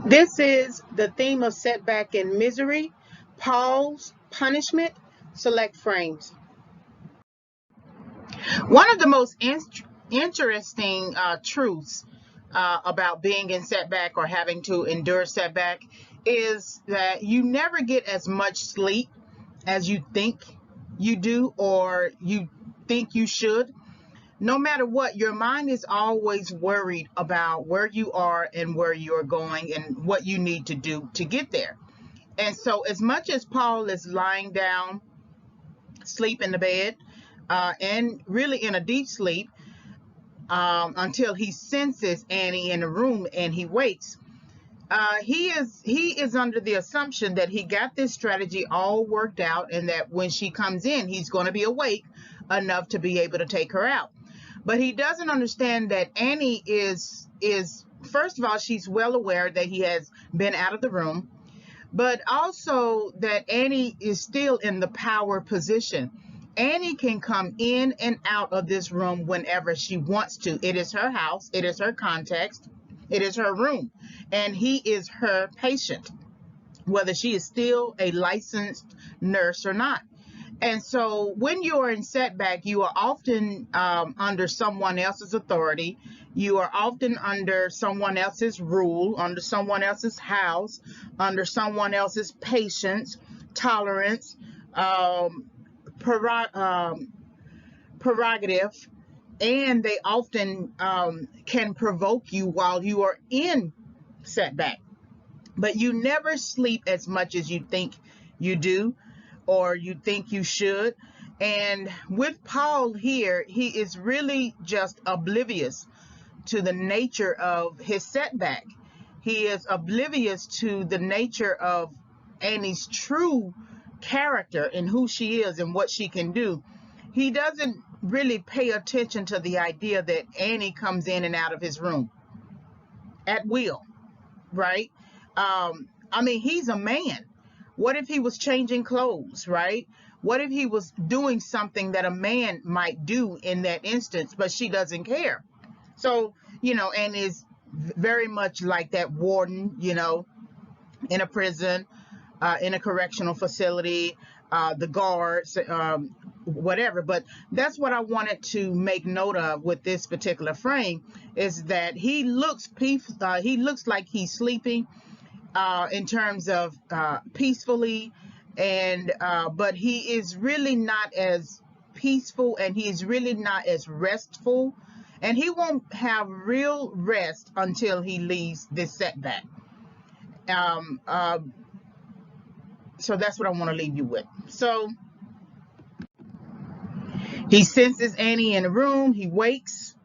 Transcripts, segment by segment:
This is the theme of setback and misery. Pause, punishment, select frames. One of the most interesting truths about being in setback or having to endure setback is that you never get as much sleep as you think you do or you think you should. No matter what, your mind is always worried about where you are and where you're going and what you need to do to get there. And so, as much as Paul is lying down, sleep in the bed, and really in a deep sleep until he senses Annie in the room and he wakes, he is under the assumption that he got this strategy all worked out and that when she comes in, he's going to be awake enough to be able to take her out. But he doesn't understand that Annie is first of all, she's well aware that he has been out of the room, but also that Annie is still in the power position. Annie can come in and out of this room whenever she wants to. It is her house, it is her context, it is her room, and he is her patient, whether she is still a licensed nurse or not. And so when you are in setback, you are often under someone else's authority. You are often under someone else's rule, under someone else's house, under someone else's patience, tolerance, prerogative, and they often can provoke you while you are in setback. But you never sleep as much as you think you do or you think you should. And with Paul here, he is really just oblivious to the nature of his setback. He is oblivious to the nature of Annie's true character and who she is and what she can do. He doesn't really pay attention to the idea that Annie comes in and out of his room at will, right? I mean, he's a man. What if he was changing clothes, right? What if he was doing something that a man might do in that instance, but she doesn't care? So, and is very much like that warden, in a prison, in a correctional facility, the guards, whatever. But that's what I wanted to make note of with this particular frame is that he looks like he's sleeping in terms of peacefully, and but he is really not as peaceful and he is really not as restful, and he won't have real rest until he leaves this setback. Um, uh, so that's what I want to leave you with. So he senses Annie in the room, he wakes.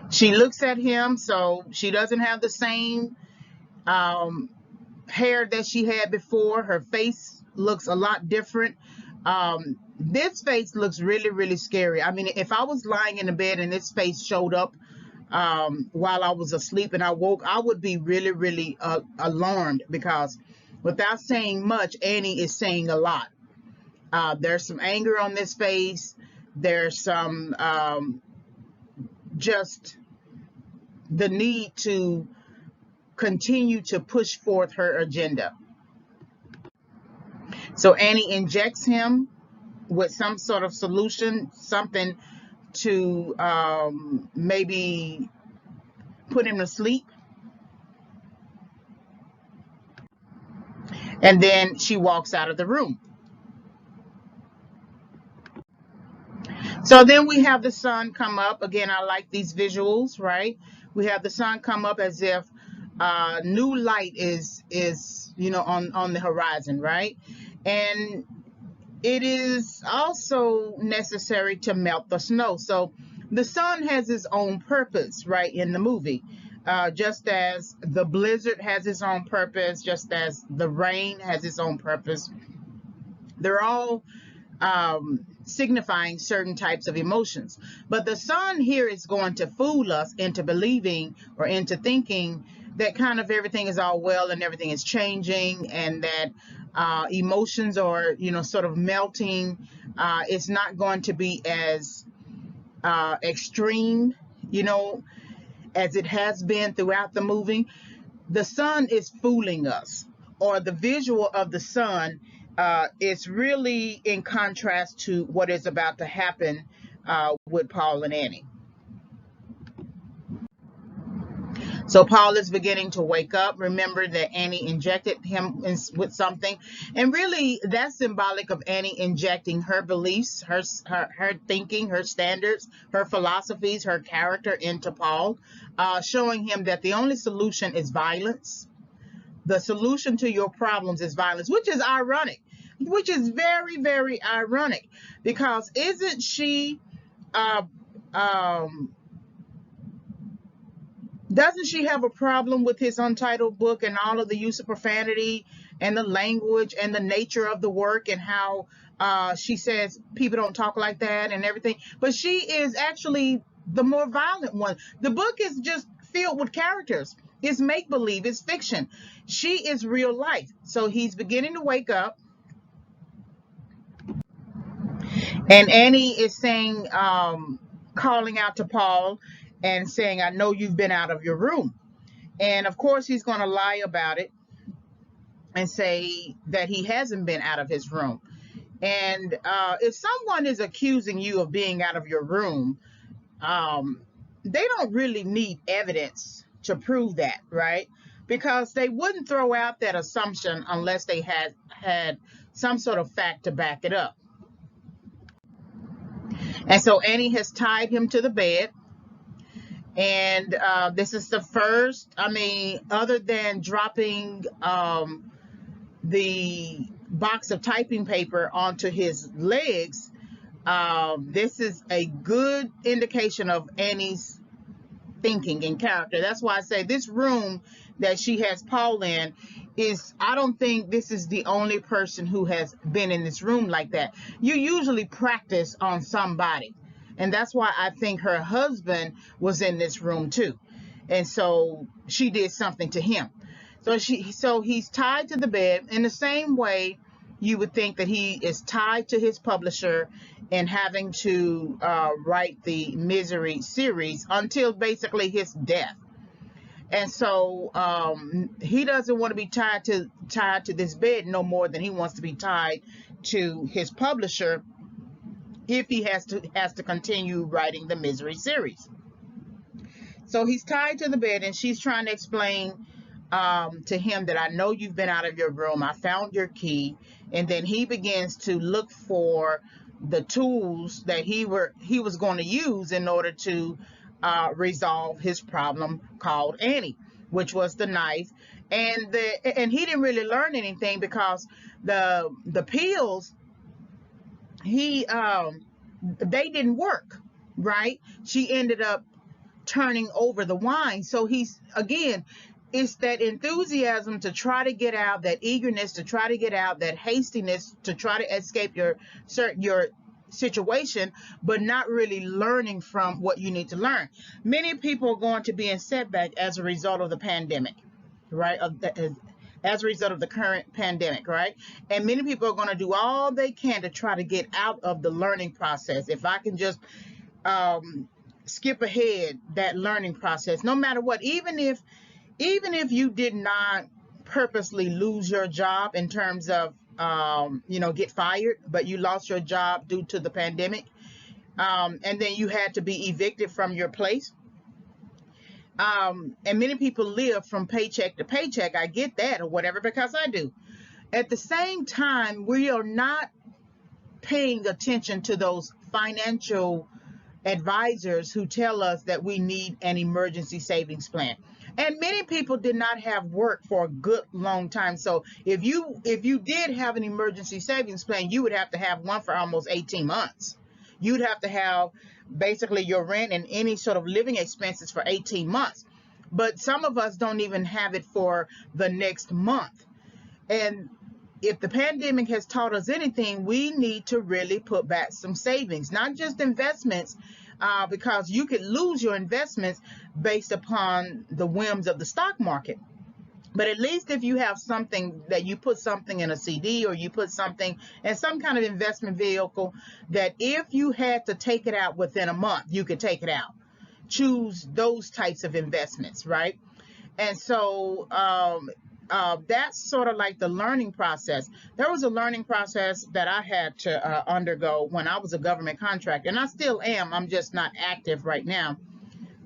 She looks at him, so she doesn't have the same hair that she had before. Her face looks a lot different. This face looks really, really scary. I mean, if I was lying in the bed and this face showed up while I was asleep and I woke, I would be really, really alarmed because without saying much, Annie is saying a lot. There's some anger on this face. There's some just the need to continue to push forth her agenda. So Annie injects him with some sort of solution, something to maybe put him to sleep. And then she walks out of the room. So then we have the sun come up. Again, I like these visuals, right? We have the sun come up as if new light is on the horizon, right? And it is also necessary to melt the snow. So the sun has its own purpose, right, in the movie. Just as the blizzard has its own purpose, just as the rain has its own purpose. They're all signifying certain types of emotions. But the sun here is going to fool us into believing or into thinking that kind of everything is all well and everything is changing and that emotions are, sort of melting. It's not going to be as extreme, you know, as it has been throughout the movie. The sun is fooling us, or the visual of the sun is really in contrast to what is about to happen with Paul and Annie. So Paul is beginning to wake up. Remember that Annie injected him with something, and really that's symbolic of Annie injecting her beliefs, her thinking, her standards, her philosophies, her character into Paul, showing him that the only solution is violence. The solution to your problems is violence, which is ironic, which is very, very ironic, because isn't she uh, um, doesn't she have a problem with his untitled book and all of the use of profanity and the language and the nature of the work, and how she says people don't talk like that and everything? But she is actually the more violent one. The book is just filled with characters. It's make-believe. It's fiction. She is real life. So he's beginning to wake up. And Annie is saying, calling out to Paul and saying, I know you've been out of your room. And of course, he's going to lie about it and say that he hasn't been out of his room. And if someone is accusing you of being out of your room, they don't really need evidence to prove that, right? Because they wouldn't throw out that assumption unless they had some sort of fact to back it up. And so Annie has tied him to the bed. And this is the first, other than dropping the box of typing paper onto his legs, this is a good indication of Annie's thinking and character. That's why I say this room that she has Paul in is, I don't think this is the only person who has been in this room like that. You usually practice on somebody. And that's why I think her husband was in this room too. And so she did something to him. So he's tied to the bed in the same way you would think that he is tied to his publisher and having to write the Misery series until basically his death. And so he doesn't want to be tied to this bed no more than he wants to be tied to his publisher if he has to continue writing the Misery series. So he's tied to the bed, and she's trying to explain to him that I know you've been out of your room. I found your key. And then he begins to look for the tools that he was going to use in order to resolve his problem called Annie, which was the knife. And he didn't really learn anything, because the pills they didn't work, right? She ended up turning over the wine. So it's that enthusiasm to try to get out, that eagerness to try to get out, that hastiness to try to escape your situation, but not really learning from what you need to learn. Many people are going to be in setback as a result of the pandemic, right? As a result of the current pandemic, right? And many people are going to do all they can to try to get out of the learning process. If I can just skip ahead that learning process, no matter what, even if you did not purposely lose your job in terms of, get fired, but you lost your job due to the pandemic, and then you had to be evicted from your place. And many people live from paycheck to paycheck. I get that, or whatever, because I do. At the same time, we are not paying attention to those financial advisors who tell us that we need an emergency savings plan. And many people did not have work for a good long time. So if you did have an emergency savings plan, you would have to have one for almost 18 months. You'd have to have basically your rent and any sort of living expenses for 18 months. But some of us don't even have it for the next month. And if the pandemic has taught us anything, we need to really put back some savings, not just investments, because you could lose your investments based upon the whims of the stock market. But at least if you have something that you put something in a CD, or you put something in some kind of investment vehicle, that if you had to take it out within a month, you could take it out. choose those types of investments, right? And so that's sort of like the learning process. There was a learning process that I had to undergo when I was a government contractor, and I still am. I'm just not active right now.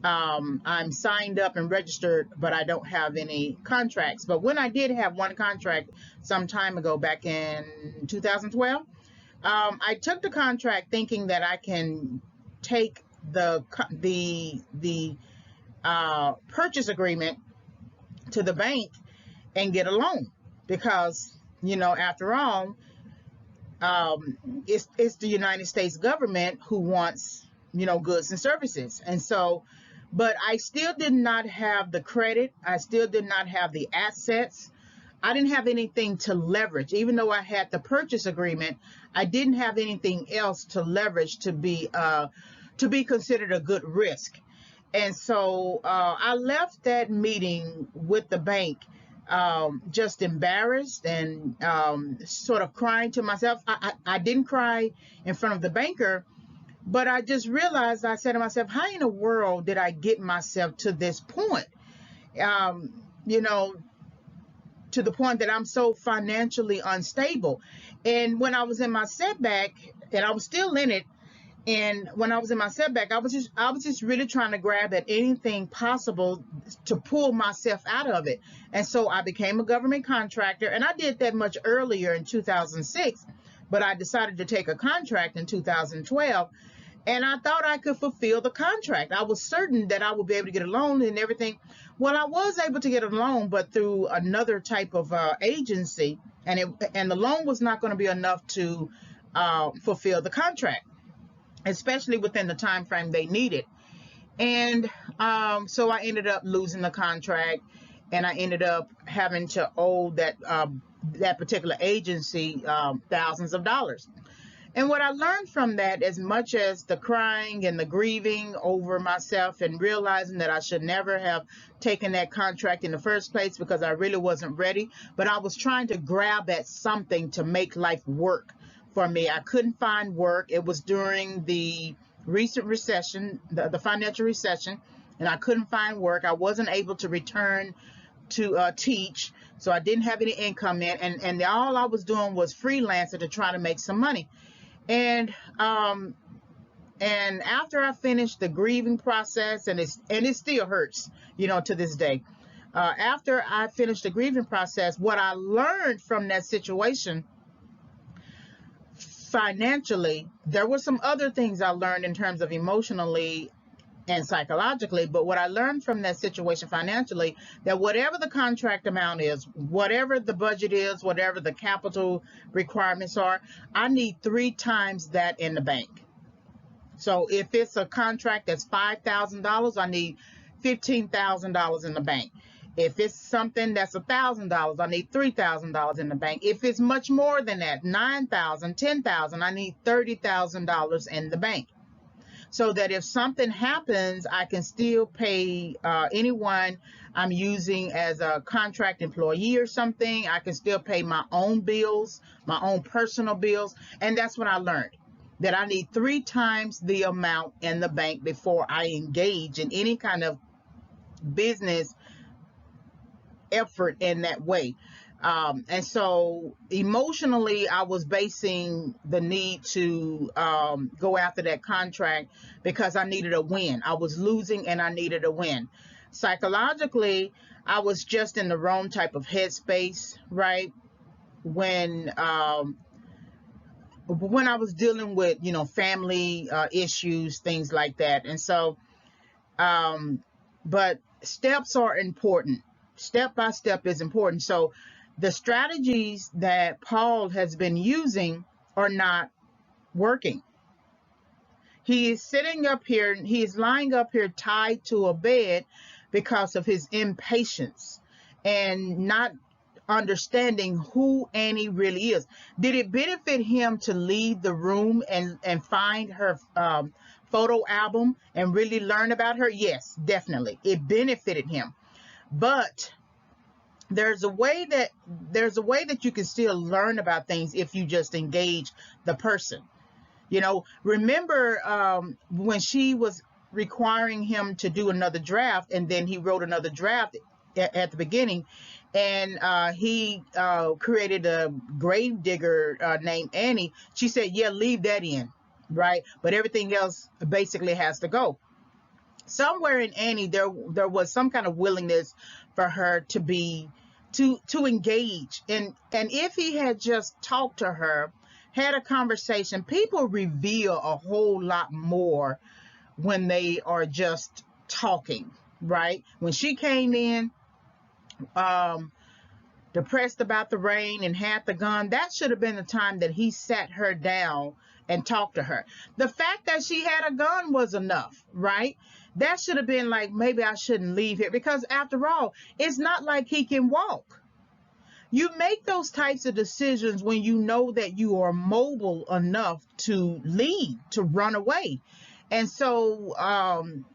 I'm signed up and registered, but I don't have any contracts. But when I did have one contract some time ago, back in 2012, I took the contract thinking that I can take the purchase agreement to the bank and get a loan, because, you know, after all, it's the United States government who wants, you know, goods and services. And so, but I still did not have the credit. I still did not have the assets. I didn't have anything to leverage. Even though I had the purchase agreement, I didn't have anything else to leverage to be considered a good risk. And so I left that meeting with the bank just embarrassed and sort of crying to myself. I didn't cry in front of the banker, but I just realized, I said to myself, how in the world did I get myself to this point? You know, to the point that I'm so financially unstable. And when I was in my setback, and I was still in it, and when I was in my setback, I was just really trying to grab at anything possible to pull myself out of it. And so I became a government contractor, and I did that much earlier in 2006, but I decided to take a contract in 2012, and I thought I could fulfill the contract. I was certain that I would be able to get a loan and everything. Well, I was able to get a loan, but through another type of agency, and the loan was not going to be enough to fulfill the contract, especially within the time frame they needed. And so I ended up losing the contract, and I ended up having to owe that particular agency thousands of dollars. And what I learned from that, as much as the crying and the grieving over myself and realizing that I should never have taken that contract in the first place because I really wasn't ready, but I was trying to grab at something to make life work for me. I couldn't find work. It was during the recent recession, the financial recession, and I couldn't find work. I wasn't able to return to teach, so I didn't have any income in, and all I was doing was freelancing to try to make some money. And after I finished the grieving process, and it still hurts, you know, to this day. After I finished the grieving process, what I learned from that situation financially, there were some other things I learned in terms of emotionally and psychologically, but what I learned from that situation financially, that whatever the contract amount is, whatever the budget is, whatever the capital requirements are, I need 3 times that in the bank. So if it's a contract that's $5,000, I need $15,000 in the bank. If it's something that's $1,000, I need $3,000 in the bank. If it's much more than that, $9,000, $10,000, I need $30,000 in the bank. So that if something happens, I can still pay anyone I'm using as a contract employee or something. I can still pay my own bills, my own personal bills. And that's what I learned, that I need 3 times the amount in the bank before I engage in any kind of business effort in that way. And so emotionally, I was basing the need to go after that contract because I needed a win. I was losing and I needed a win. Psychologically, I was just in the wrong type of headspace, right? When I was dealing with, you know, family issues, things like that. And so, but steps are important. Step by step is important. So the strategies that Paul has been using are not working. He is sitting up here, he is lying up here tied to a bed because of his impatience and not understanding who Annie really is. Did it benefit him to leave the room and find her photo album and really learn about her? Yes, definitely. It benefited him. But there's a way that you can still learn about things if you just engage the person. You know, remember when requiring him to do another draft, and then he wrote another draft at the beginning, and he created a grave digger named Annie. She said, yeah, leave that in, right? But everything else basically has to go. Somewhere in Annie, there was some kind of willingness for her to be to engage, and if he had just talked to her, had a conversation, people reveal a whole lot more when they are just talking, right? When she came in depressed about the rain and had the gun, that should have been the time that he sat her down and talked to her. The fact that she had a gun was enough, right? That should have been like, maybe I shouldn't leave here, because after all, it's not like he can walk. You make those types of decisions when you know that you are mobile enough to leave, to run away. And so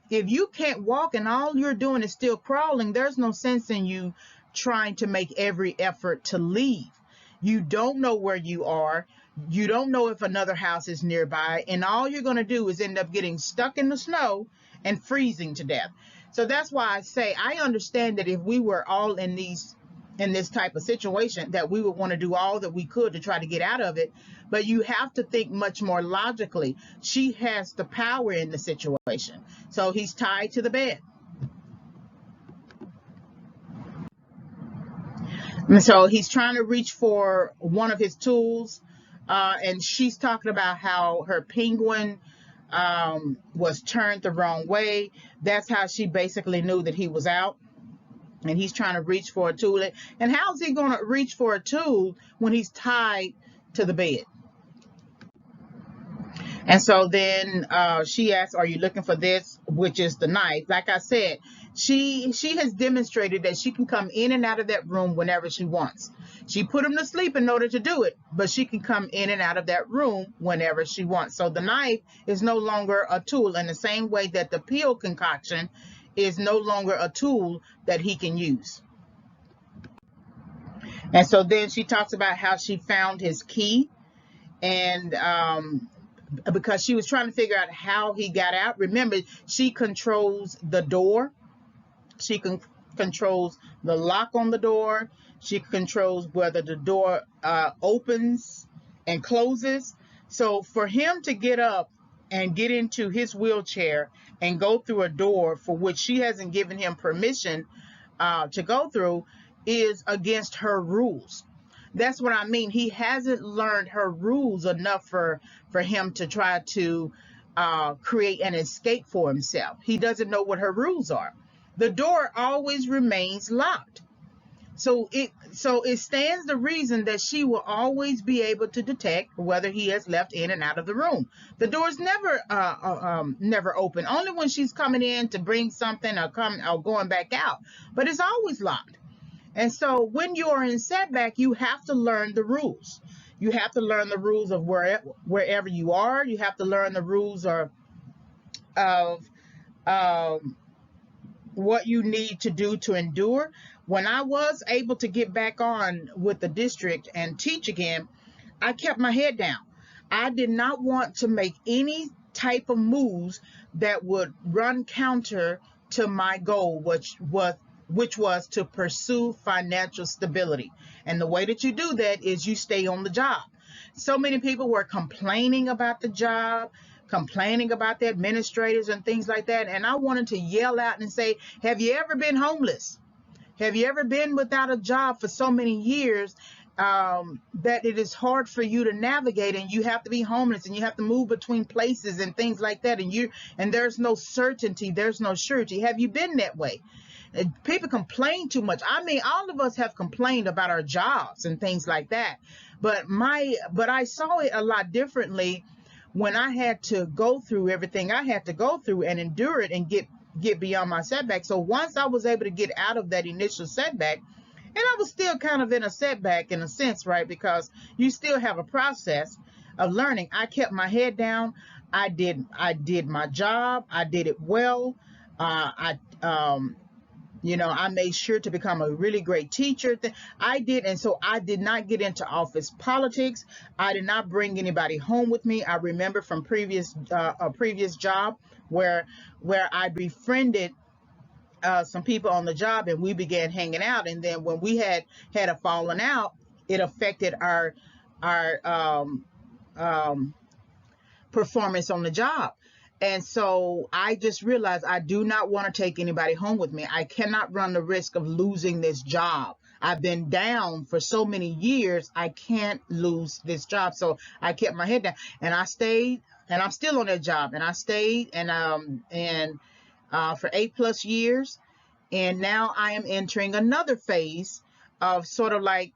if you can't walk and all you're doing is still crawling, there's no sense in you trying to make every effort to leave. You don't know where you are. You don't know if another house is nearby. And all you're going to do is end up getting stuck in the snow and freezing to death. So that's why I say I understand that if we were all in this type of situation, that we would want to do all that we could to try to get out of it. But you have to think much more logically. She has the power in the situation. So he's tied to the bed. And so he's trying to reach for one of his tools. And she's talking about how her penguin was turned the wrong way. That's how she basically knew that he was out. And he's trying to reach for a tool. And how is he going to reach for a tool when he's tied to the bed? And so then she asks, are you looking for this, which is the knife? Like I said, she has demonstrated that she can come in and out of that room whenever she wants. She put him to sleep in order to do it, but she can come in and out of that room whenever she wants. So the knife is no longer a tool, in the same way that the pill concoction is no longer a tool that he can use. And so then she talks about how she found his key, and because she was trying to figure out how he got out. Remember, she controls the door. She controls the lock on the door. She controls whether the door opens and closes. So for him to get up and get into his wheelchair and go through a door for which she hasn't given him permission to go through is against her rules. That's what I mean. He hasn't learned her rules enough for him to try to create an escape for himself. He doesn't know what her rules are. The door always remains locked. So it stands to reason that she will always be able to detect whether he has left in and out of the room. The door's never open, only when she's coming in to bring something or going back out. But it's always locked. And so when you are in setback, you have to learn the rules. You have to learn the rules of wherever you are. You have to learn the rules of what you need to do to endure. When I was able to get back on with the district and teach again, I kept my head down. I did not want to make any type of moves that would run counter to my goal, which was to pursue financial stability. And the way that you do that is you stay on the job. So many people were complaining about the job, complaining about the administrators and things like that. And I wanted to yell out and say, have you ever been homeless? Have you ever been without a job for so many years that it is hard for you to navigate, and you have to be homeless and you have to move between places and things like that, and there's no certainty, there's no surety? Have you been that way? People complain too much. I mean, all of us have complained about our jobs and things like that, but I saw it a lot differently when I had to go through everything I had to go through and endure it and get beyond my setback. So once I was able to get out of that initial setback, and I was still kind of in a setback in a sense, right? Because you still have a process of learning. I kept my head down. I did my job. I did it well. I made sure to become a really great teacher. I did. And so I did not get into office politics. I did not bring anybody home with me. I remember from a previous job where I befriended some people on the job, and we began hanging out. And then when we had a falling out, it affected our performance on the job. And so I just realized I do not want to take anybody home with me. I cannot run the risk of losing this job. I've been down for so many years. I can't lose this job. So I kept my head down, and I stayed, and I'm still on that job, and I stayed for 8+ years. And now I am entering another phase of sort of like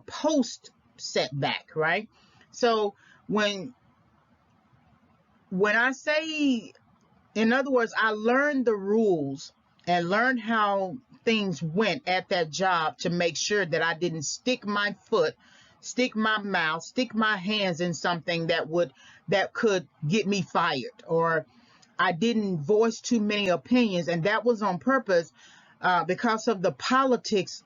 post setback, right? So when I say, in other words, I learned the rules and learned how things went at that job to make sure that I didn't stick my foot, stick my mouth, stick my hands in something that could get me fired, or I didn't voice too many opinions. And that was on purpose, because of the politics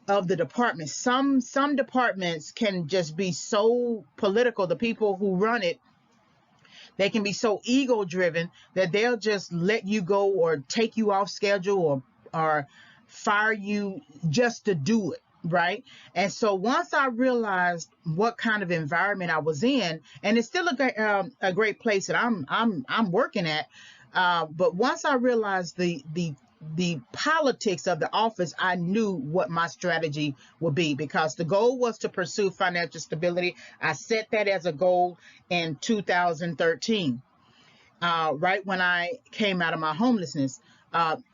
of the department. Some departments can just be so political. The people who run it, they can be so ego driven that they'll just let you go or take you off schedule or fire you just to do it, right? And so once I realized what kind of environment I was in, and it's still a great place that I'm working at, but once I realized the politics of the office, I knew what my strategy would be, because the goal was to pursue financial stability. I set that as a goal in 2013, right when I came out of my homelessness,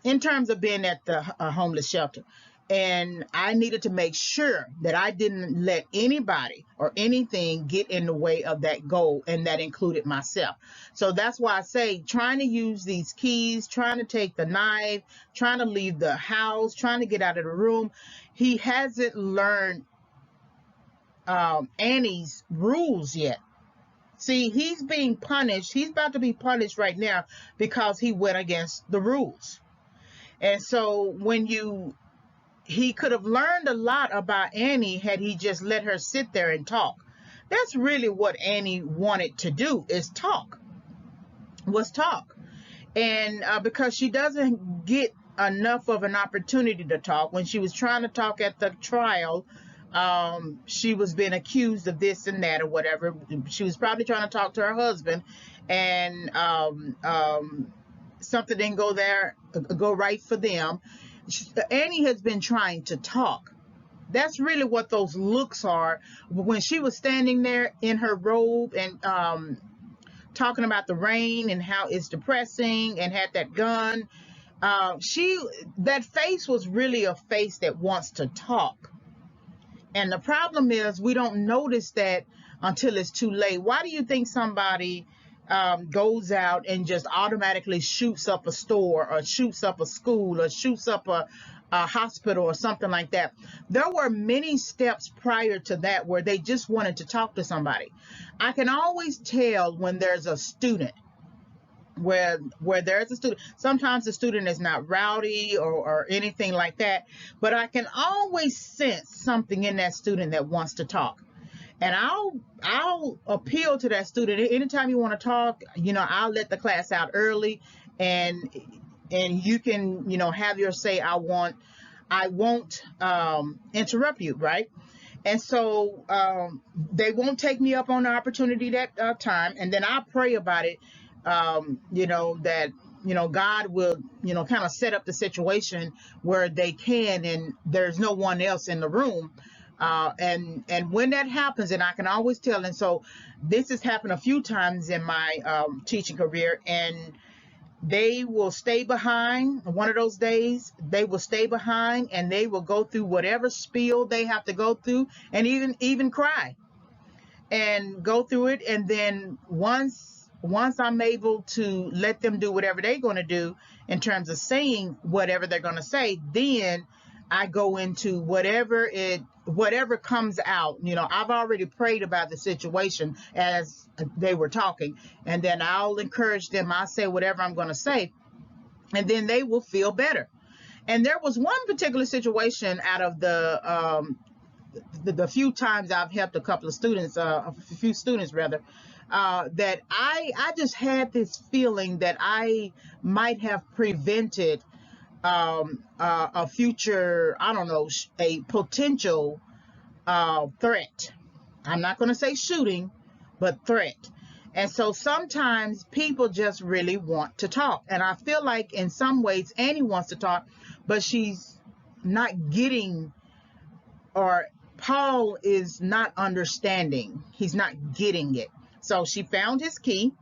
in terms of being at the homeless shelter. And I needed to make sure that I didn't let anybody or anything get in the way of that goal, and that included myself. So that's why I say, trying to use these keys, trying to take the knife, trying to leave the house, trying to get out of the room. He hasn't learned Annie's rules yet. See, he's being punished. He's about to be punished right now because he went against the rules. And so he could have learned a lot about Annie had he just let her sit there and talk. That's really what Annie wanted to do, is talk. And because she doesn't get enough of an opportunity to talk. When she was trying to talk at the trial, she was being accused of this and that or whatever. She was probably trying to talk to her husband, and something didn't go right for them. Annie has been trying to talk. That's really what those looks are. When she was standing there in her robe and talking about the rain and how it's depressing, and had that gun, that face was really a face that wants to talk. And the problem is, we don't notice that until it's too late. Why do you think somebody goes out and just automatically shoots up a store, or shoots up a school, or shoots up a hospital, or something like that? There were many steps prior to that where they just wanted to talk to somebody. I can always tell when there's a student, where there's a student. Sometimes the student is not rowdy or anything like that, but I can always sense something in that student that wants to talk. And I'll appeal to that student. Anytime you want to talk, I'll let the class out early, and you can, have your say. I won't interrupt you, right? And so they won't take me up on the opportunity that time, and then I pray about it. That God will kind of set up the situation where they can, and there's no one else in the room. And when that happens, and I can always tell, and so this has happened a few times in my teaching career, and they will stay behind. One of those days, they will stay behind, and they will go through whatever spiel they have to go through, and even cry and go through it. And then once I'm able to let them do whatever they're going to do in terms of saying whatever they're going to say, then I go into whatever comes out. I've already prayed about the situation as they were talking, and then I'll encourage them. I'll say whatever I'm going to say, and then they will feel better. And there was one particular situation out of the few times I've helped a couple of students, a few students rather, that I just had this feeling that I might have prevented a future, I don't know, a potential threat. I'm not going to say shooting, but threat. And so sometimes people just really want to talk. And I feel like in some ways Annie wants to talk, but she's not getting, or Paul is not understanding. He's not getting it. So she found his key,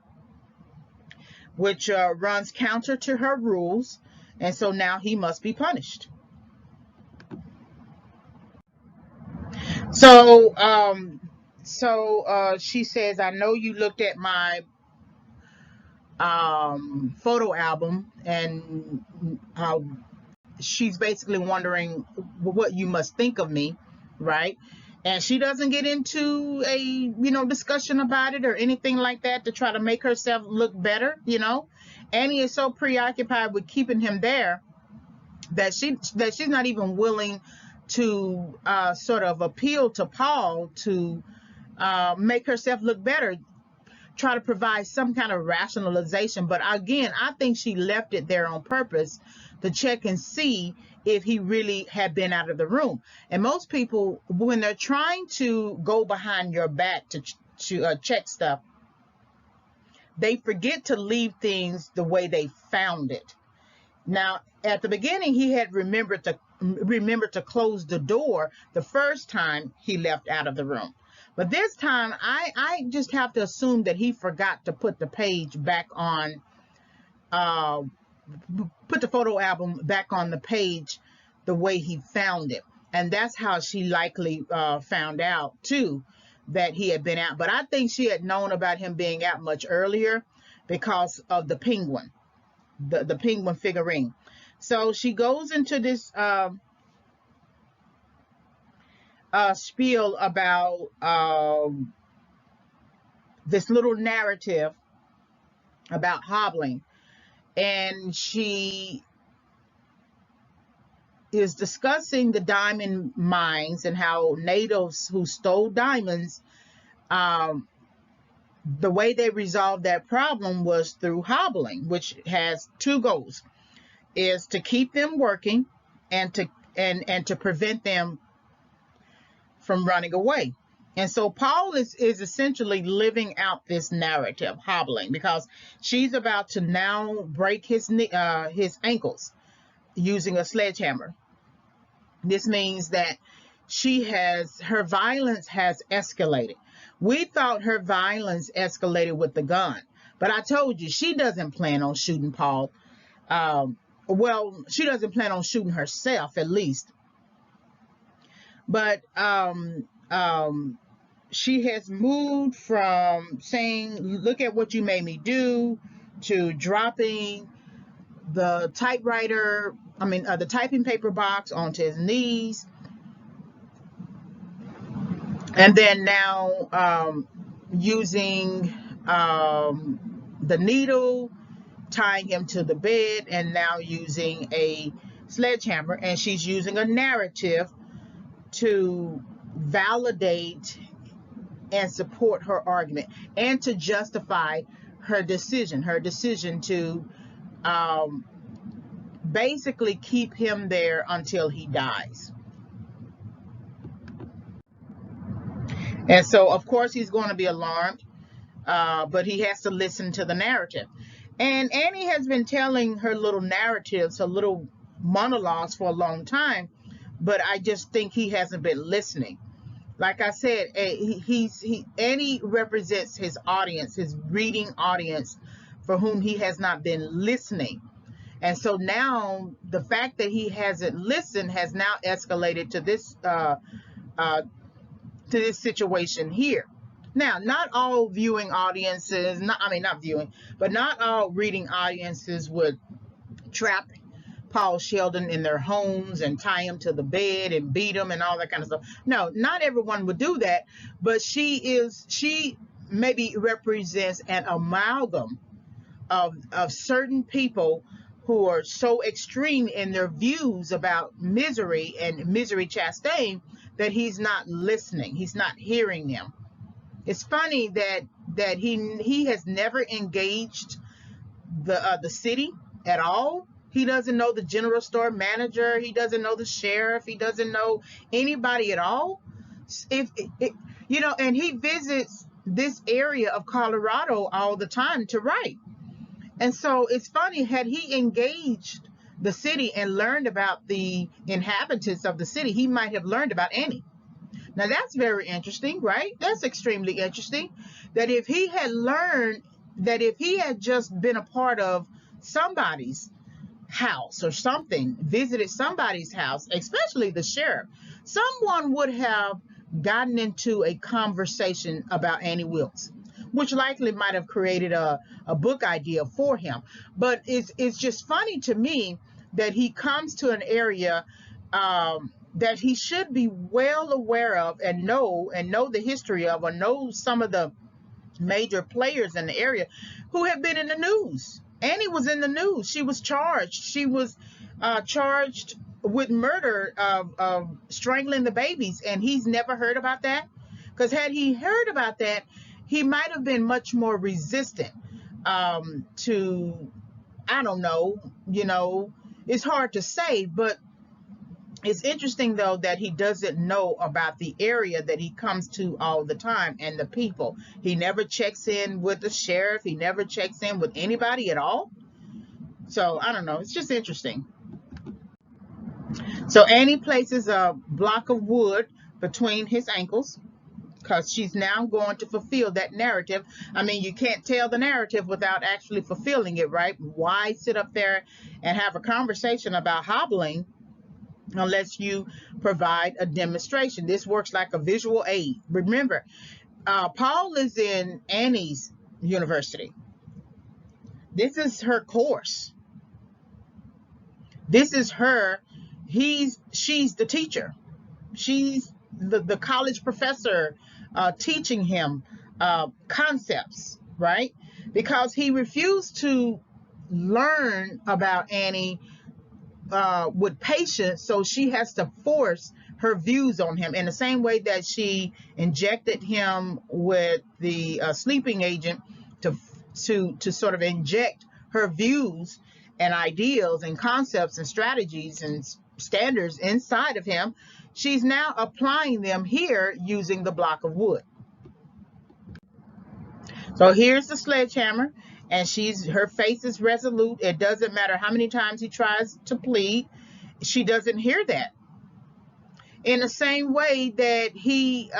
which runs counter to her rules. And so now he must be punished. So, she says, I know you looked at my photo album, and she's basically wondering what you must think of me, right? And she doesn't get into a discussion about it or anything like that to try to make herself look better. Annie is so preoccupied with keeping him there that she's not even willing to sort of appeal to Paul to make herself look better, try to provide some kind of rationalization. But again, I think she left it there on purpose to check and see if he really had been out of the room. And most people, when they're trying to go behind your back to check stuff, they forget to leave things the way they found it. Now, at the beginning, he had remembered to close the door the first time he left out of the room. But this time, I just have to assume that he forgot to put the page back on, put the photo album back on the page the way he found it. And that's how she likely found out, too, that he had been out. But I think she had known about him being out much earlier because of the penguin, the penguin figurine. So she goes into this spiel about this little narrative about hobbling, and she is discussing the diamond mines and how natives who stole diamonds, the way they resolved that problem was through hobbling, which has two goals: is to keep them working and to prevent them from running away. And so Paul is essentially living out this narrative, hobbling, because she's about to now break his ankles using a sledgehammer. This means that her violence has escalated. We thought her violence escalated with the gun, but I told you she doesn't plan on shooting Paul. Well, she doesn't plan on shooting herself, at least. But she has moved from saying, look at what you made me do, to dropping the the typing paper box onto his knees. And then now using the needle, tying him to the bed, and now using a sledgehammer. And she's using a narrative to validate and support her argument, and to justify her decision to basically keep him there until he dies. And so, of course, he's going to be alarmed, but he has to listen to the narrative. And Annie has been telling her little narratives, her little monologues for a long time, but I just think he hasn't been listening. Like I said, Annie represents his audience, his reading audience, for whom he has not been listening. And so now the fact that he hasn't listened has now escalated to this situation here. Now, not all viewing audiences, not all reading audiences would trap Paul Sheldon in their homes and tie him to the bed and beat him and all that kind of stuff. No, not everyone would do that, but she maybe represents an amalgam of certain people who are so extreme in their views about Misery and Misery Chastain that he's not listening. He's not hearing them. It's funny that he has never engaged the city at all. He doesn't know the general store manager. He doesn't know the sheriff. He doesn't know anybody at all. If you know, and he visits this area of Colorado all the time to write. And so it's funny, had he engaged the city and learned about the inhabitants of the city, he might have learned about Annie. Now that's very interesting, right? That's extremely interesting. That if he had learned, that if he had just been a part of somebody's house or something, visited somebody's house, especially the sheriff, someone would have gotten into a conversation about Annie Wilkes, which likely might have created a book idea for him. But it's just funny to me that he comes to an area that he should be well aware of and know the history of, or know some of the major players in the area who have been in the news. Annie was in the news. She was charged. She was charged with murder of strangling the babies, and he's never heard about that. Because had he heard about that, he might have been much more resistant to, I don't know, you know, it's hard to say, but it's interesting, though, that he doesn't know about the area that he comes to all the time and the people. He never checks in with the sheriff. He never checks in with anybody at all. So, I don't know. It's just interesting. So, Annie places a block of wood between his ankles because she's now going to fulfill that narrative. I mean, you can't tell the narrative without actually fulfilling it, right? Why sit up there and have a conversation about hobbling unless you provide a demonstration? This works like a visual aid. Remember, Paul is in Annie's university. This is her course. This is her. She's the teacher. She's the college professor teaching him concepts, right? Because he refused to learn about Annie with patience, so she has to force her views on him in the same way that she injected him with the sleeping agent to sort of inject her views and ideals and concepts and strategies and standards inside of him. She's now applying them here using the block of wood. So here's the sledgehammer, and her face is resolute. It doesn't matter how many times he tries to plead. She doesn't hear that. In the same way that he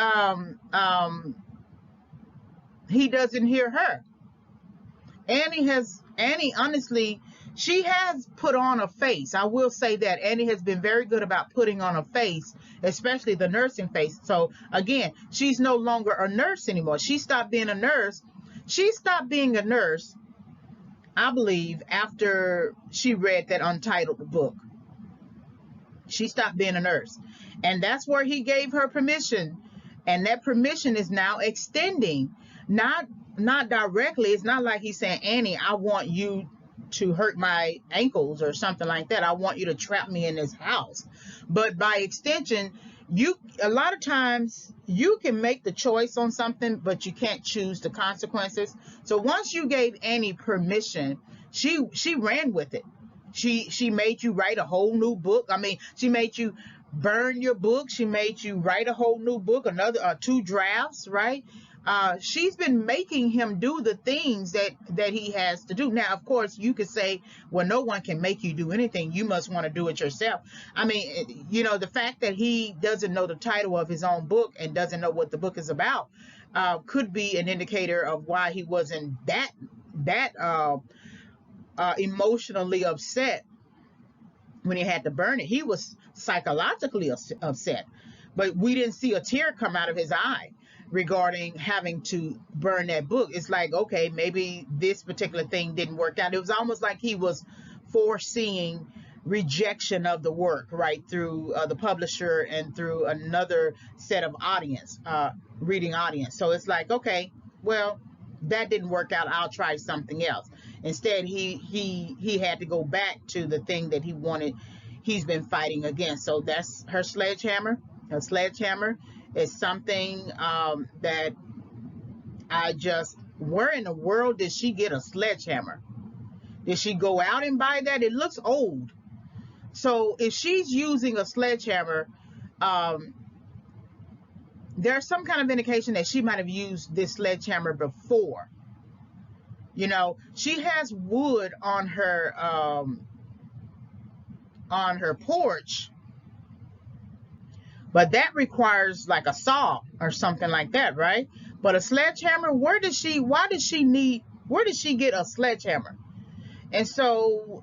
doesn't hear her. Annie, honestly, she has put on a face. I will say that Annie has been very good about putting on a face, especially the nursing face. So again, she's no longer a nurse anymore. She stopped being a nurse. She stopped being a nurse, I believe, after she read that Untitled book. She stopped being a nurse. And that's where he gave her permission. And that permission is now extending. Not directly. It's not like he's saying, Annie, I want you to hurt my ankles or something like that. I want you to trap me in this house. But by extension, a lot of times you can make the choice on something, but you can't choose the consequences. So once you gave Annie permission, she ran with it. She made you write a whole new book. I mean, she made you burn your book. She made you write a whole new book, another 2 drafts, right? She's been making him do the things that he has to do. Now, of course, you could say, well, no one can make you do anything. You must want to do it yourself. I mean, you know, the fact that he doesn't know the title of his own book and doesn't know what the book is about could be an indicator of why he wasn't that emotionally upset when he had to burn it. He was psychologically upset, but we didn't see a tear come out of his eye regarding having to burn that book. It's like, okay, maybe this particular thing didn't work out. It was almost like he was foreseeing rejection of the work, right, through the publisher and through another set of audience, reading audience. So it's like, okay, well, that didn't work out. I'll try something else. Instead, he had to go back to the thing that he wanted. He's been fighting against. So that's her sledgehammer. Her sledgehammer is something that I just, where in the world did she get a sledgehammer? Did she go out and buy that? It looks old. So if she's using a sledgehammer, there's some kind of indication that she might have used this sledgehammer before. You know, she has wood on her porch, but that requires like a saw or something like that, right? But a sledgehammer, where did she get a sledgehammer? And so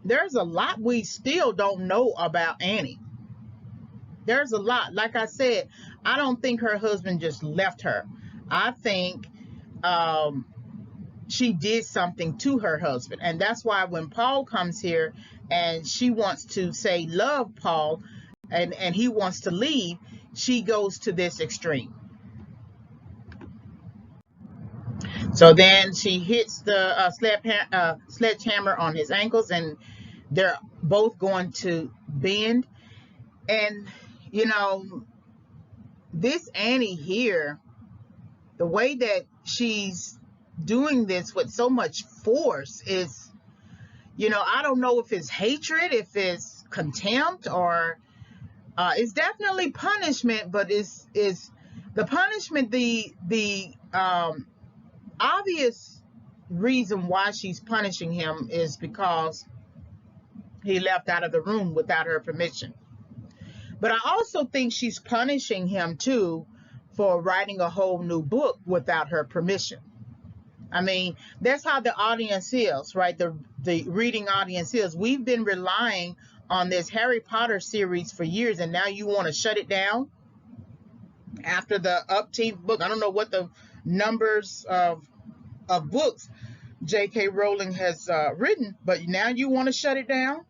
there's a lot we still don't know about Annie. There's a lot. Like I said, I don't think her husband just left her. I think she did something to her husband. And that's why when Paul comes here and she wants to say love Paul and he wants to leave, she goes to this extreme. So then she hits the sledgehammer on his ankles, and they're both going to bend. And, you know, this Annie here, the way that she's doing this with so much force is, you know, I don't know if it's hatred, if it's contempt, or it's definitely punishment, but is the punishment the obvious reason why she's punishing him is because he left out of the room without her permission. But I also think she's punishing him too for writing a whole new book without her permission. I mean, that's how the audience is, right? The reading audience is. We've been relying on this Harry Potter series for years, and now you want to shut it down after the upteenth book. I don't know what the numbers of books J.K. Rowling has written, but now you want to shut it down,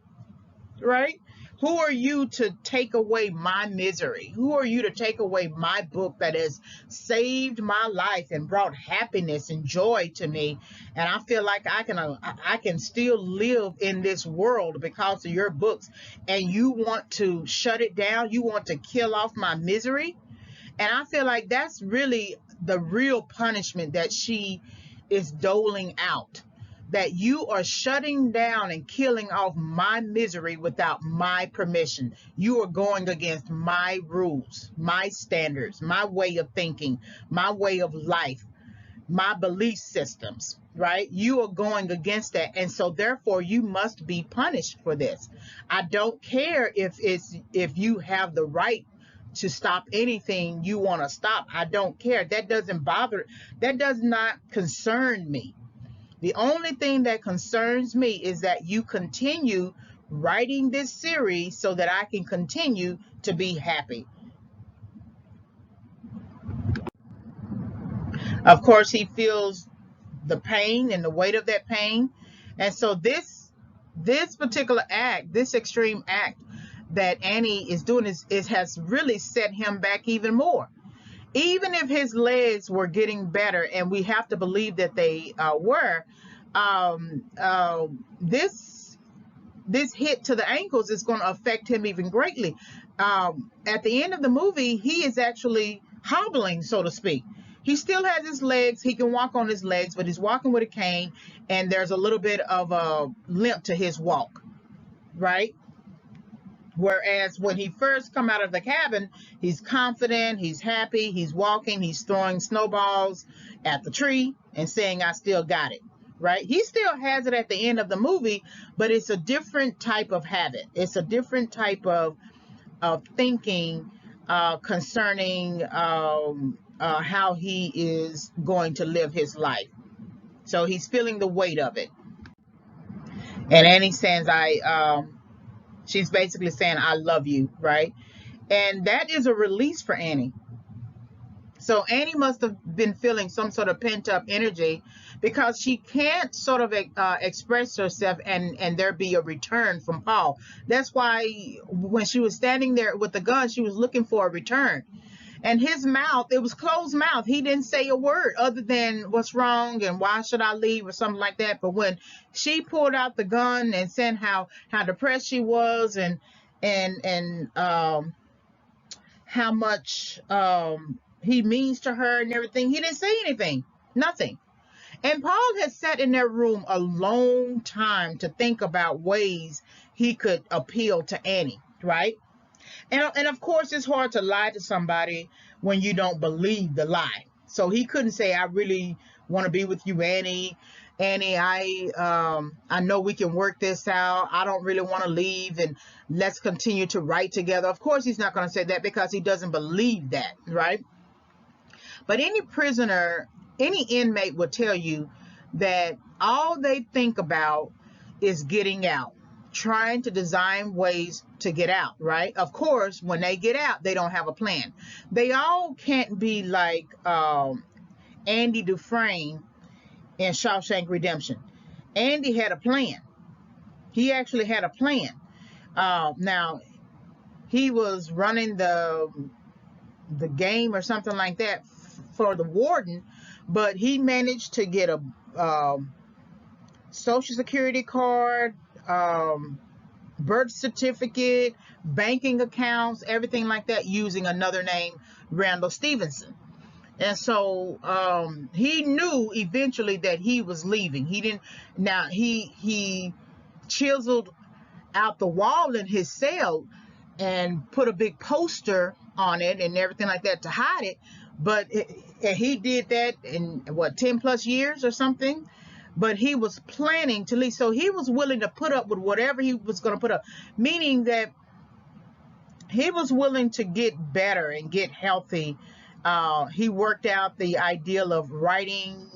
right? Who are you to take away my misery? Who are you to take away my book that has saved my life and brought happiness and joy to me? And I feel like I can still live in this world because of your books. And you want to shut it down? You want to kill off my misery? And I feel like that's really the real punishment that she is doling out. That you are shutting down and killing off my misery without my permission. You are going against my rules, my standards, my way of thinking, my way of life, my belief systems, right? You are going against that. And so therefore you must be punished for this. I don't care if you have the right to stop anything you want to stop. I don't care. That doesn't bother. That does not concern me. The only thing that concerns me is that you continue writing this series so that I can continue to be happy. Of course, he feels the pain and the weight of that pain. And so this particular act, this extreme act that Annie is doing has really set him back even more. Even if his legs were getting better, and we have to believe that they were, this hit to the ankles is going to affect him even greatly. At the end of the movie, he is actually hobbling, so to speak. He still has his legs. He can walk on his legs, but he's walking with a cane, and there's a little bit of a limp to his walk, right? Whereas when he first come out of the cabin, he's confident, he's happy, he's walking, he's throwing snowballs at the tree and saying, I still got it, right? He still has it at the end of the movie, but it's a different type of habit. It's a different type of thinking concerning how he is going to live his life. So he's feeling the weight of it. And Annie says, she's basically saying, I love you, right? And that is a release for Annie. So Annie must have been feeling some sort of pent-up energy because she can't sort of express herself and there be a return from Paul. That's why when she was standing there with the gun, she was looking for a return. And his mouth, it was closed mouth. He didn't say a word other than what's wrong and why should I leave or something like that. But when she pulled out the gun and said how depressed she was and how much he means to her and everything, he didn't say anything, nothing. And Paul had sat in that room a long time to think about ways he could appeal to Annie, right? And of course, it's hard to lie to somebody when you don't believe the lie. So he couldn't say, I really want to be with you, Annie. Annie, I know we can work this out. I don't really want to leave, and let's continue to write together. Of course, he's not going to say that because he doesn't believe that, right? But any prisoner, any inmate will tell you that all they think about is getting out, trying to design ways to get out, right? Of course, when they get out, they don't have a plan. They all can't be like Andy Dufresne in Shawshank Redemption. Andy had a plan. He actually had a plan. Now, he was running the game or something like that for the warden, but he managed to get a Social Security card, birth certificate, banking accounts, everything like that, using another name, Randall Stevenson. And so he knew eventually that he was leaving. He didn't. Now he chiseled out the wall in his cell and put a big poster on it and everything like that to hide it. But he did that in what, 10 plus years or something. But he was planning to leave, so he was willing to put up with whatever he was going to put up, meaning that he was willing to get better and get healthy. He worked out the ideal of writing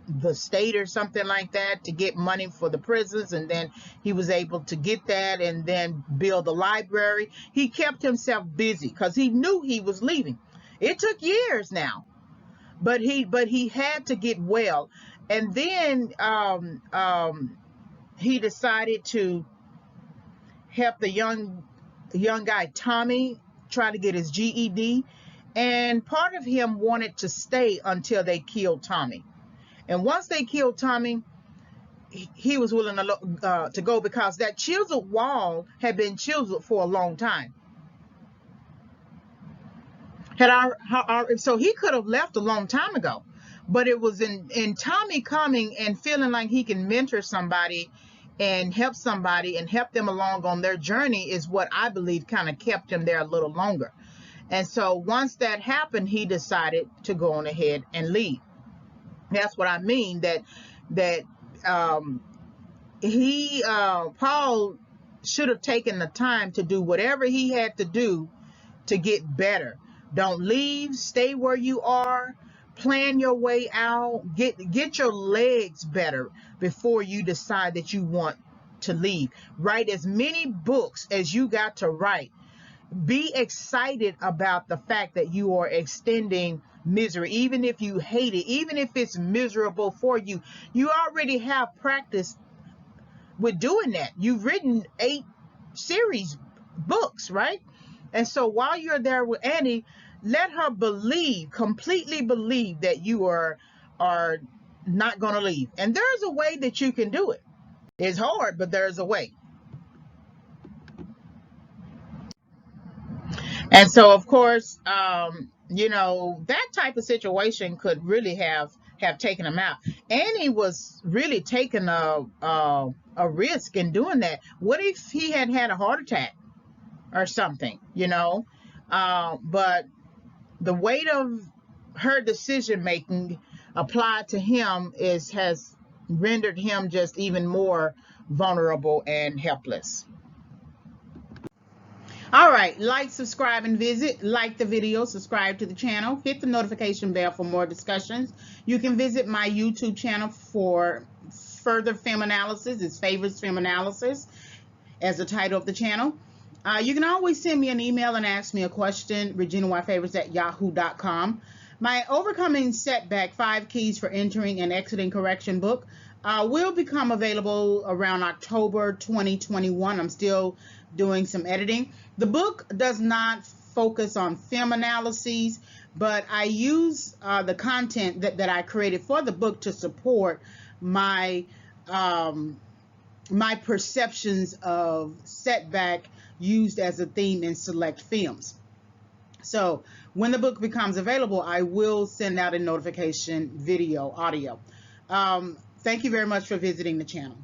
the state or something like that to get money for the prisons, and then he was able to get that and then build a library. He kept himself busy because he knew he was leaving. It took years now, but he had to get well. And then he decided to help the young guy Tommy try to get his GED, and part of him wanted to stay until they killed Tommy. And once they killed Tommy, he was willing to go because that chiseled wall had been chiseled for a long time. So he could have left a long time ago. But it was in Tommy coming and feeling like he can mentor somebody and help somebody and help them along on their journey is what I believe kind of kept him there a little longer. And so once that happened, he decided to go on ahead and leave. That's what I mean, that Paul should have taken the time to do whatever he had to do to get better. Don't leave, stay where you are. Plan your way out, get your legs better before you decide that you want to leave. Write as many books as you got to write. Be excited about the fact that you are extending misery, even if you hate it, even if it's miserable for you. You already have practice with doing that. You've written 8 series books, right? And so while you're there with Annie, let her completely believe that you are not going to leave. And there's a way that you can do it. It's hard, but there's a way. And so, of course, that type of situation could really have taken him out. Annie was really taking a risk in doing that. What if he had a heart attack or something, but the weight of her decision making applied to him has rendered him just even more vulnerable and helpless. All right, like, subscribe, and visit. Like the video, subscribe to the channel, hit the notification bell for more discussions. You can visit my YouTube channel for further film analysis. It's Favors Film Analysis as the title of the channel. You can always send me an email and ask me a question, reginayfavors@yahoo.com. My Overcoming Setback, 5 Keys for Entering and Exiting Correction book will become available around October 2021. I'm still doing some editing. The book does not focus on film analyses, but I use the content that I created for the book to support my my perceptions of setback used as a theme in select films. So when the book becomes available, I will send out a notification, video, audio. Thank you very much for visiting the channel.